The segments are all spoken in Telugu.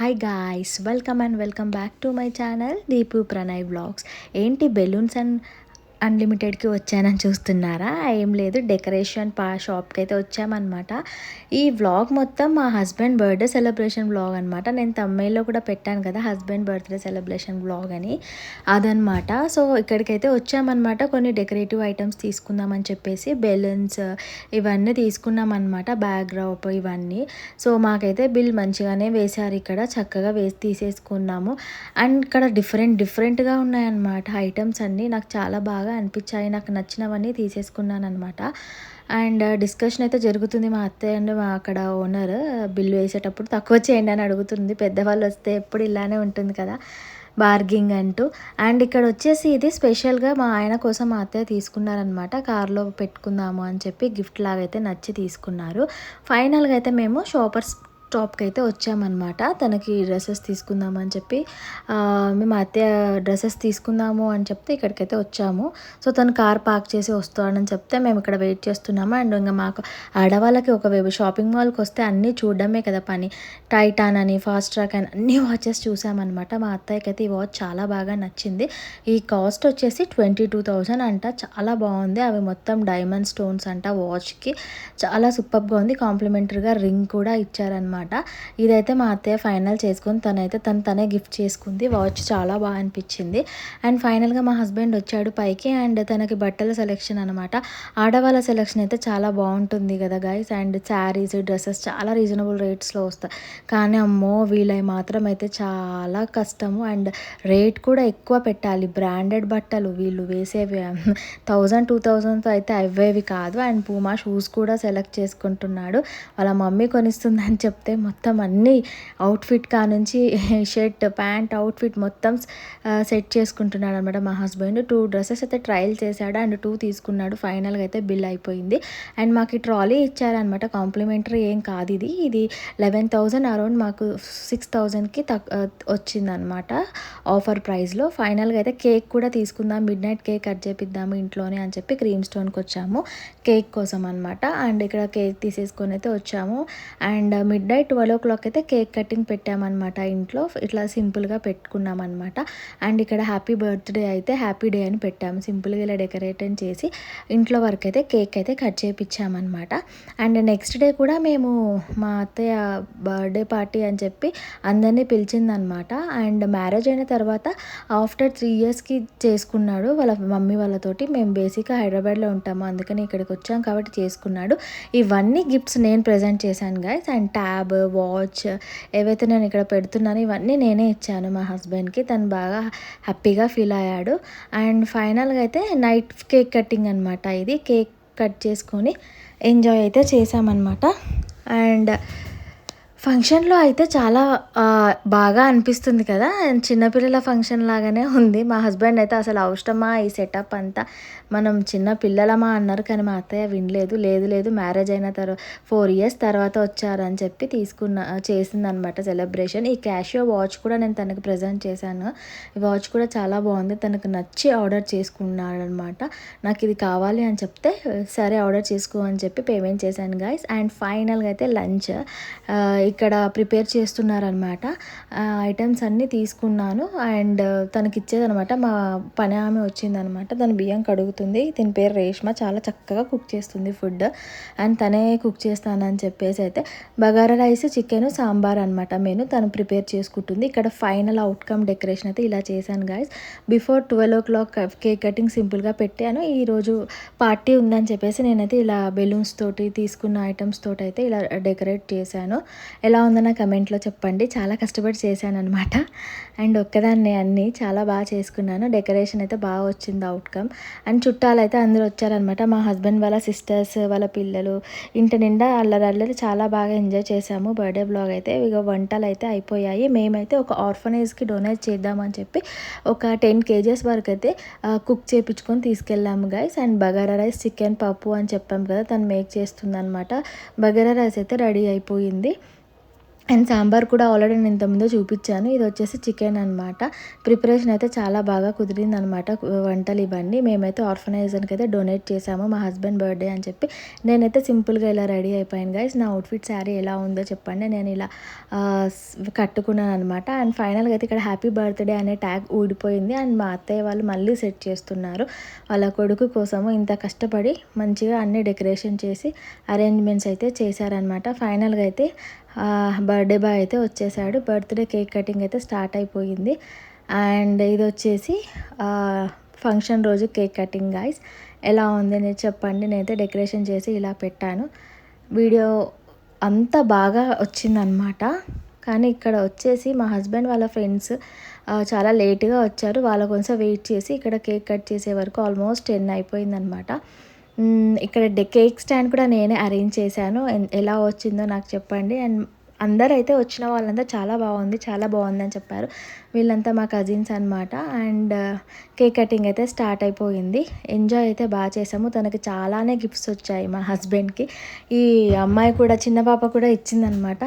Hi guys, welcome and welcome back to my channel Deepu Pranay vlogs. ఏంటి బెలూన్స్ అండ్ అన్లిమిటెడ్కి వచ్చానని చూస్తున్నారా? ఏం లేదు, డెకరేషన్ షాప్కి అయితే వచ్చామన్నమాట. ఈ వ్లాగ్ మొత్తం మా హస్బెండ్ బర్త్డే సెలబ్రేషన్ వ్లాగ్ అనమాట. నేను తమిళ్లో కూడా పెట్టాను కదా, హస్బెండ్ బర్త్డే సెలబ్రేషన్ వ్లాగ్ అని, అదనమాట. సో ఇక్కడికైతే వచ్చామన్నమాట. కొన్ని డెకరేటివ్ ఐటమ్స్ తీసుకుందామని చెప్పేసి బెలూన్స్ ఇవన్నీ తీసుకున్నాం అనమాట, బ్యాక్డ్రాప్ ఇవన్నీ. సో మాకైతే బిల్ మంచిగానే వేశారు, ఇక్కడ చక్కగా వేసి తీసేసుకున్నాము. అండ్ ఇక్కడ డిఫరెంట్గా ఉన్నాయన్నమాట ఐటమ్స్ అన్నీ. నాకు చాలా బాగా అనిపించాయి, నాకు నచ్చినవన్నీ తీసేసుకున్నాను అనమాట. అండ్ డిస్కషన్ అయితే జరుగుతుంది. మా అత్తయ్య అండ్ మా అక్కడ ఓనర్ బిల్ వేసేటప్పుడు తక్కువ చేయండి అని అడుగుతుంది. పెద్దవాళ్ళు వస్తే ఎప్పుడు ఇలానే ఉంటుంది కదా, బార్గింగ్ అంటూ. అండ్ ఇక్కడ వచ్చేసి ఇది స్పెషల్గా మా ఆయన కోసం మా అత్తయ్య తీసుకున్నారనమాట. కార్లో పెట్టుకుందాము అని చెప్పి గిఫ్ట్ లాగా అయితే నచ్చి తీసుకున్నారు. ఫైనల్గా అయితే మేము షాప్కి అయితే వచ్చామన్నమాట. తనకి డ్రెస్సెస్ తీసుకుందామని చెప్పి మేము అత్తయ్య డ్రెస్సెస్ తీసుకుందాము అని చెప్తే ఇక్కడికైతే వచ్చాము. సో తను కార్ పార్క్ చేసి వస్తాడని చెప్తే మేము ఇక్కడ వెయిట్ చేస్తున్నాము. అండ్ ఇంకా మాకు ఆడవాళ్ళకి ఒక షాపింగ్ మాల్కి వస్తే అన్నీ చూడడమే కదా పని. టైటాన్ అని, ఫాస్ట్ ట్రాక్ అని అన్ని వాచెస్ చూసామన్నమాట. మా అత్తయ్యకి అయితే ఈ వాచ్ చాలా బాగా నచ్చింది. ఈ కాస్ట్ వచ్చేసి 22,000 అంట. చాలా బాగుంది. అవి మొత్తం డైమండ్ స్టోన్స్ అంట వాచ్కి. చాలా సూపర్గా ఉంది. కాంప్లిమెంటరీగా రింగ్ కూడా ఇచ్చారనమాట. ఇదైతే మా అత్తయ్య ఫైనల్ చేసుకొని తనే గిఫ్ట్ చేసుకుంది. వాచ్ చాలా బాగా అనిపించింది. అండ్ ఫైనల్గా మా హస్బెండ్ వచ్చాడు పైకి. అండ్ తనకి బట్టల సెలెక్షన్ అనమాట. ఆడవాళ్ళ సెలెక్షన్ అయితే చాలా బాగుంటుంది కదా గైస్. అండ్ శారీస్, డ్రెస్సెస్ చాలా రీజనబుల్ రేట్స్లో వస్తాయి. కానీ అమ్మో వీళ్ళవి మాత్రం అయితే చాలా కష్టము. అండ్ రేట్ కూడా ఎక్కువ పెట్టాలి. బ్రాండెడ్ బట్టలు వీళ్ళు వేసేవి 1,000-2,000తో అయితే అవ్వేవి కాదు. అండ్ పూమా షూస్ కూడా సెలెక్ట్ చేసుకుంటున్నాడు. వాళ్ళ మమ్మీ కొనిస్తుందని చెప్తే మొత్తం అన్నీ అవుట్ఫిట్ కానుంచి షర్ట్, ప్యాంట్, అవుట్ఫిట్ మొత్తం సెట్ చేసుకుంటున్నాడు అనమాట మా హస్బెండ్. 2 డ్రెస్సెస్ అయితే ట్రయల్ చేశాడు అండ్ 2 తీసుకున్నాడు. ఫైనల్గా అయితే బిల్ అయిపోయింది. అండ్ మాకు ఈ ట్రాలీ ఇచ్చారనమాట. కాంప్లిమెంటరీ ఏం కాదు ఇది. 11,000 అరౌండ్, మాకు 6,000కి వచ్చిందనమాట ఆఫర్ ప్రైస్లో. ఫైనల్గా అయితే కేక్ కూడా తీసుకుందాం, మిడ్ నైట్ కేక్ కట్ చేపిద్దాము ఇంట్లోనే అని చెప్పి క్రీమ్ స్టోన్కి వచ్చాము కేక్ కోసం అనమాట. అండ్ ఇక్కడ కేక్ తీసేసుకొని అయితే వచ్చాము. అండ్ మిడ్ నైట్ 12 o'clock అయితే కేక్ కటింగ్ పెట్టామన్నమాట ఇంట్లో. ఇట్లా సింపుల్గా పెట్టుకున్నాం అనమాట. అండ్ ఇక్కడ హ్యాపీ బర్త్డే అయితే హ్యాపీ డే అని పెట్టాము. సింపుల్గా ఇలా డెకరేట్ చేసి ఇంట్లో వరకు అయితే కేక్ అయితే కట్ చేయించామన్నమాట. అండ్ నెక్స్ట్ డే కూడా మేము మా అత్తయ్య బర్త్డే పార్టీ అని చెప్పి అందరినీ పిలిచిందనమాట. అండ్ మ్యారేజ్ అయిన తర్వాత ఆఫ్టర్ 3 yearsకి చేసుకున్నాడు వాళ్ళ మమ్మీ వాళ్ళతోటి. మేము బేసిక్గా హైదరాబాద్లో ఉంటాము, అందుకని ఇక్కడికి వచ్చాం కాబట్టి చేసుకున్నాడు. ఇవన్నీ గిఫ్ట్స్ నేను ప్రజెంట్ చేశాను గైస్. అండ్ ట్యాబ్, వాచ్ ఏవైతే నేను ఇక్కడ పెడుతున్నానో ఇవన్నీ నేనే ఇచ్చాను మా హస్బెండ్కి. తను బాగా హ్యాపీగా ఫీల్ అయ్యాడు. అండ్ ఫైనల్గా అయితే నైట్ కేక్ కటింగ్ అనమాట. ఇది కేక్ కట్ చేసుకొని ఎంజాయ్ అయితే చేసామన్నమాట. అండ్ ఫంక్షన్లో అయితే చాలా బాగా అనిపిస్తుంది కదా, చిన్నపిల్లల ఫంక్షన్ లాగానే ఉంది. మా హస్బెండ్ అయితే అసలు అవసరమా ఈ సెటప్ అంతా, మనం చిన్న పిల్లలమా అన్నారు. కానీ మా అత్తయ్య వినలేదు. లేదు మ్యారేజ్ అయిన 4 years తర్వాత వచ్చారని చెప్పి చేసిందనమాట సెలబ్రేషన్. ఈ క్యాషియో వాచ్ కూడా నేను తనకి ప్రజెంట్ చేశాను. ఈ వాచ్ కూడా చాలా బాగుంది. తనకు నచ్చి ఆర్డర్ చేసుకున్నాడు అనమాట. నాకు ఇది కావాలి అని చెప్తే సరే ఆర్డర్ చేసుకో అని చెప్పి పేమెంట్ చేశాను గైస్. అండ్ ఫైనల్గా అయితే లంచ్ ఇక్కడ ప్రిపేర్ చేస్తున్నారనమాట. ఐటమ్స్ అన్నీ తీసుకున్నాను. అండ్ తనకి ఇచ్చేదనమాట. మా పని ఆమె వచ్చిందనమాట. తను బియ్యం కడుగుతుంది. దీని పేరు రేష్మ. చాలా చక్కగా కుక్ చేస్తుంది ఫుడ్. అండ్ తనే కుక్ చేస్తానని చెప్పేసి అయితే బగారా రైస్, చికెన్, సాంబార్ అనమాట మెను తను ప్రిపేర్ చేసుకుంటుంది. ఇక్కడ ఫైనల్ అవుట్కమ్ డెకరేషన్ అయితే ఇలా చేశాను guys. Before 12 o'clock cake cutting సింపుల్గా పెట్టాను. ఈరోజు పార్టీ ఉందని చెప్పేసి నేనైతే ఇలా బెలూన్స్ తోటి తీసుకున్న ఐటమ్స్ తోటి అయితే ఇలా డెకరేట్ చేశాను. ఎలా ఉందో నా కమెంట్లో చెప్పండి. చాలా కష్టపడి చేశాను అనమాట. అండ్ ఒక్కదాన్ని అన్నీ చాలా బాగా చేసుకున్నాను. డెకరేషన్ అయితే బాగా వచ్చింది అవుట్కమ్. అండ్ చుట్టాలు అయితే అందరూ వచ్చారనమాట. మా హస్బెండ్ వాళ్ళ సిస్టర్స్, వాళ్ళ పిల్లలు, ఇంటి నిండా అల్లరి చాలా బాగా ఎంజాయ్ చేశాము. బర్త్డే బ్లాగ్ అయితే ఇక వంటలు అయితే అయిపోయాయి. మేమైతే ఒక ఆర్ఫనేజ్కి డొనేట్ చేద్దామని చెప్పి ఒక 10 kgs వరకు అయితే కుక్ చేయించుకొని తీసుకెళ్ళాము guys. And bagara rice, chicken, పప్పు అని చెప్పాం కదా, తను మేక్ చేస్తుంది అనమాట. బగారా రైస్ అయితే రెడీ అయిపోయింది. అండ్ సాంబార్ కూడా ఆల్రెడీ నేను ఇంతకుముందే చూపించాను. ఇది వచ్చేసి చికెన్ అనమాట. ప్రిపరేషన్ అయితే చాలా బాగా కుదిరిందనమాట వంటలు ఇవన్నీ. మేమైతే ఆర్ఫనైజర్కి అయితే డొనేట్ చేసాము మా హస్బెండ్ బర్త్డే అని చెప్పి. నేనైతే సింపుల్గా ఇలా రెడీ అయిపోయాను గైస్. నా అవుట్ఫిట్ శారీ ఎలా ఉందో చెప్పండి. నేను ఇలా కట్టుకున్నాను అనమాట. అండ్ ఫైనల్గా అయితే ఇక్కడ హ్యాపీ బర్త్డే అనే ట్యాగ్ ఊడిపోయింది. అండ్ మా అత్తయ్య వాళ్ళు మళ్ళీ సెట్ చేస్తున్నారు వాళ్ళ కొడుకు కోసము. ఇంత కష్టపడి మంచిగా అన్ని డెకరేషన్ చేసి అరేంజ్మెంట్స్ అయితే చేశారనమాట. ఫైనల్గా అయితే బర్త్డే బాయ్ అయితే వచ్చేసాడు. బర్త్డే కేక్ కటింగ్ అయితే స్టార్ట్ అయిపోయింది. అండ్ ఇది వచ్చేసి ఫంక్షన్ రోజు కేక్ కటింగ్ గైస్. ఎలా ఉంది నేను చెప్పండి. నేనైతే డెకరేషన్ చేసి ఇలా పెట్టాను. వీడియో అంత బాగా వచ్చిందనమాట. కానీ ఇక్కడ వచ్చేసి మా హస్బెండ్ వాళ్ళ ఫ్రెండ్స్ చాలా లేట్గా వచ్చారు. వాళ్ళ కోసం వెయిట్ చేసి ఇక్కడ కేక్ కట్ చేసే వరకు ఆల్మోస్ట్ 10 అయిపోయిందనమాట. ఇక్కడ కేక్ స్టాండ్ కూడా నేనే అరేంజ్ చేశాను. ఎలా వచ్చిందో నాకు చెప్పండి. అండ్ అందరైతే వచ్చిన వాళ్ళంతా చాలా బాగుందని చెప్పారు. వీళ్ళంతా మా కజిన్స్ అనమాట. అండ్ కేక్ కటింగ్ అయితే స్టార్ట్ అయిపోయింది. ఎంజాయ్ అయితే బాగా చేసాము. తనకి చాలానే గిఫ్ట్స్ వచ్చాయి మా హస్బెండ్కి. ఈ అమ్మాయి కూడా చిన్న పాప కూడా ఇచ్చిందనమాట.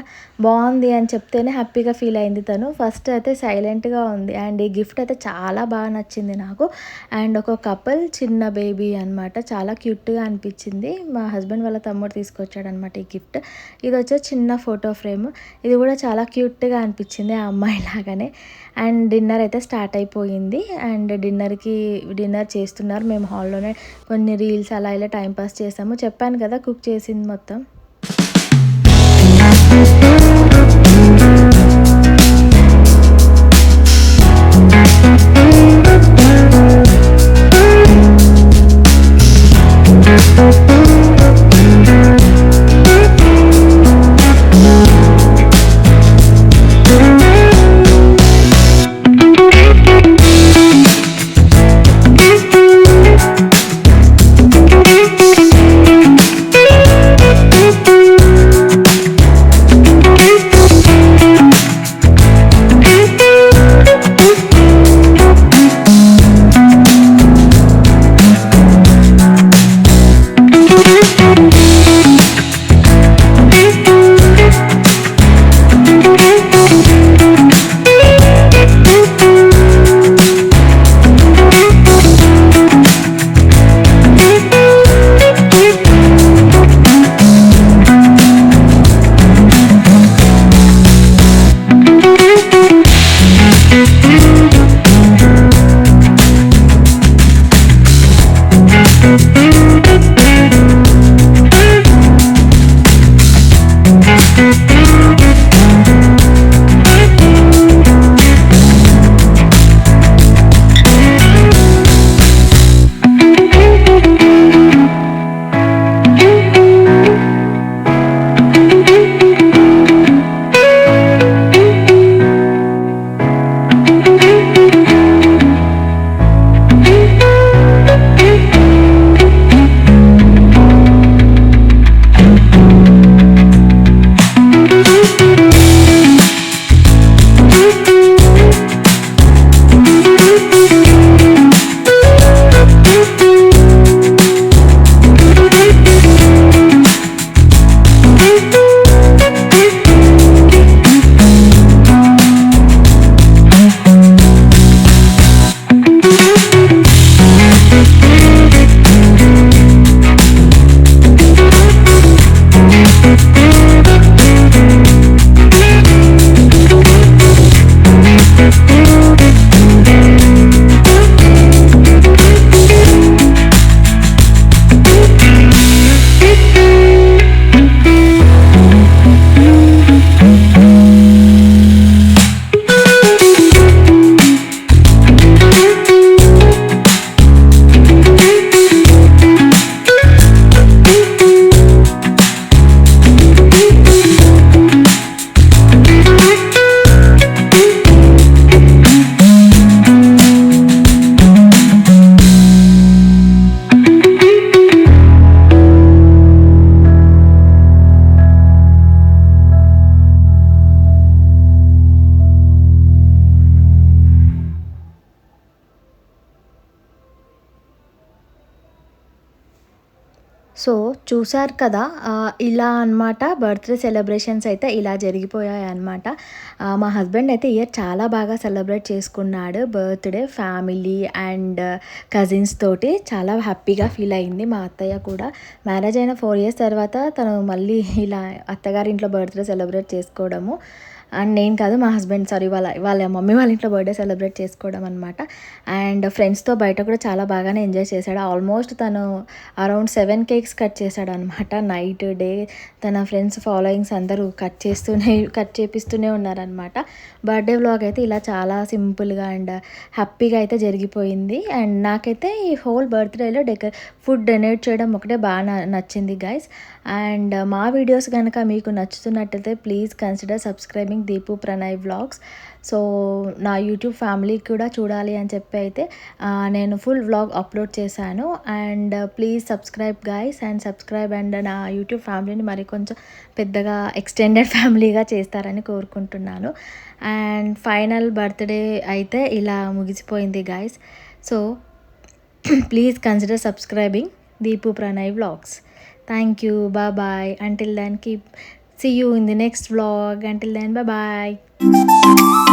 బాగుంది అని చెప్తేనే హ్యాపీగా ఫీల్ అయింది తను. ఫస్ట్ అయితే సైలెంట్గా ఉంది. అండ్ ఈ గిఫ్ట్ అయితే చాలా బాగా నచ్చింది నాకు. అండ్ ఒక కపుల్ చిన్న బేబీ అనమాట. చాలా క్యూట్గా అనిపించింది. మా హస్బెండ్ వాళ్ళ తమ్ముడు తీసుకొచ్చాడనమాట ఈ గిఫ్ట్. ఇది వచ్చేసి చిన్న ఫోటో ఫ్రేమ్. ఇది కూడా చాలా క్యూట్గా అనిపించింది ఆ అమ్మాయి లాగానే. అండ్ డిన్నర్ అయితే స్టార్ట్ అయిపోయింది. అండ్ డిన్నర్ చేస్తున్నారు. మేము హాల్లోనే కొన్ని రీల్స్ అలా ఇలా టైంపాస్ చేసాము. చెప్పాను కదా కుక్ చేసింది మొత్తం. సో చూసారు కదా, ఇలా అన్నమాట బర్త్‌డే సెలబ్రేషన్స్ అయితే ఇలా జరిగిపోయాయన్నమాట. మా హస్బెండ్ అయితే ఇయర్ చాలా బాగా సెలబ్రేట్ చేసుకున్నాడు బర్త్‌డే. ఫ్యామిలీ అండ్ కజిన్స్ తోటి చాలా హ్యాపీగా ఫీల్ అయింది. మా అత్తయ్య కూడా మ్యారేజ్ అయిన 4 ఇయర్స్ తర్వాత తను మళ్ళీ ఇలా అత్తగారింట్లో బర్త్‌డే సెలబ్రేట్ చేసుకోవడము. అండ్ నేను కాదు, మా హస్బెండ్ సారీ వాళ్ళ మమ్మీ వాళ్ళ ఇంట్లో బర్త్‌డే సెలబ్రేట్ చేసుకోవడం అనమాట. అండ్ ఫ్రెండ్స్‌తో బయట కూడా చాలా బాగానే ఎంజాయ్ చేశాడు. ఆల్మోస్ట్ తను అరౌండ్ 7 కేక్స్ కట్ చేశాడనమాట. నైట్, డే తన ఫ్రెండ్స్ ఫాలోయింగ్స్ అందరూ కట్ చేపిస్తూనే ఉన్నారనమాట. బర్త్‌డే వ్లాగ్ అయితే ఇలా చాలా సింపుల్‌గా అండ్ హ్యాపీగా అయితే జరిగిపోయింది. అండ్ నాకైతే ఈ హోల్ బర్త్‌డేలో ఫుడ్ డొనేట్ చేయడం ఒకటే బాగా నచ్చింది గైస్. అండ్ మా వీడియోస్ కనుక మీకు నచ్చుతున్నట్టయితే please consider subscribing Deepu Pranay vlogs. So నా యూట్యూబ్ ఫ్యామిలీకి కూడా చూడాలి అని చెప్పి అయితే నేను ఫుల్ వ్లాగ్ అప్లోడ్ చేశాను. And please subscribe guys and subscribe and నా యూట్యూబ్ ఫ్యామిలీని మరి కొంచెం పెద్దగా ఎక్స్టెండెడ్ ఫ్యామిలీగా చేస్తారని కోరుకుంటున్నాను. అండ్ ఫైనల్ బర్త్డే అయితే ఇలా ముగిసిపోయింది guys. So please consider subscribing Deepu Pranay vlogs. Thank you. Bye bye. Until then, see you in the next vlog. Until then, bye bye.